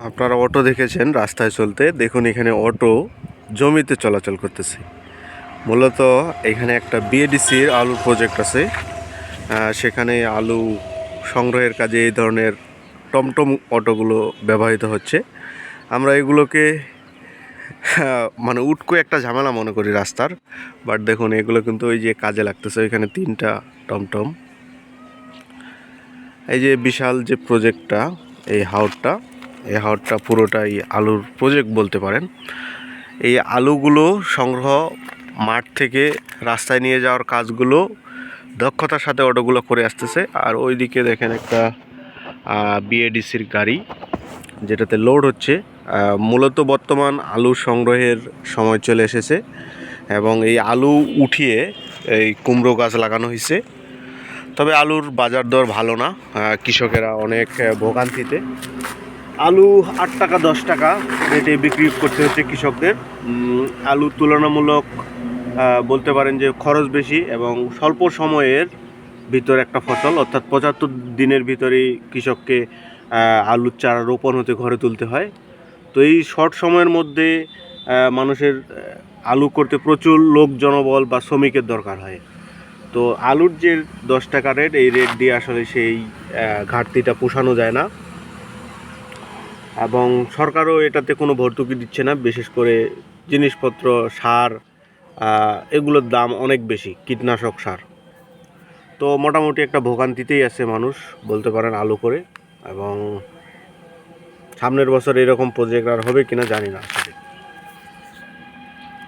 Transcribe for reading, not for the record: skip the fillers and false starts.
আপনারা অটো দেখেছেন রাস্তায় চলতে, দেখুন এখানে অটো জমিতে চলাচল করতেছে। মূলত এখানে একটা বিএডিসির আলুর প্রজেক্ট আছে, সেখানে আলু সংগ্রহের কাজে এই ধরনের টমটম অটোগুলো ব্যবহৃত হচ্ছে। আমরা এগুলোকে মানে উটকো একটা ঝামেলা মনে করি রাস্তার, বাট দেখুন এগুলো কিন্তু ওই যে কাজে লাগতেছে। এখানে 3টা টমটম, এই যে বিশাল যে প্রজেক্টটা, এই হাওরটা পুরোটাই আলুর প্রজেক্ট বলতে পারেন। এই আলুগুলো সংগ্রহ মাঠ থেকে রাস্তায় নিয়ে যাওয়ার কাজগুলো দক্ষতার সাথে অটোগুলো করে আসতেছে। আর ওইদিকে দেখেন একটা বিএডিসির গাড়ি, যেটাতে লোড হচ্ছে। মূলত বর্তমান আলু সংগ্রহের সময় চলে এসেছে এবং এই আলু উঠিয়ে এই কুমড়ো গাছ লাগানো হয়েছে। তবে আলুর বাজার দর ভালো না, কৃষকেরা অনেক ভোগান্তিতে। আলু 8 টাকা 10 টাকা রেটে বিক্রি করতে হচ্ছে কৃষকদের। আলু তুলনামূলক বলতে পারেন যে খরচ বেশি এবং স্বল্প সময়ের ভিতর একটা ফসল, অর্থাৎ 75 দিনের ভিতরেই কৃষককে আলুর চারা রোপণ হতে ঘরে তুলতে হয়। তো এই শর্ট সময়ের মধ্যে মানুষের আলু করতে প্রচুর লোক জনবল বা শ্রমিকের দরকার হয়। তো আলুর যে 10 টাকা রেট, এই রেট দিয়ে আসলে সেই ঘাটতিটা পোষানো যায় না এবং সরকারও এটাতে কোনো ভর্তুকি দিচ্ছে না। বিশেষ করে জিনিসপত্র, সার, এগুলোর দাম অনেক বেশি, কীটনাশক সার। তো মোটামুটি একটা ভোগান্তিতেই আছে মানুষ বলতে পারেন আলু করে। এবং সামনের বছর এরকম প্রজেক্ট আর হবে কিনা জানি না আসলে।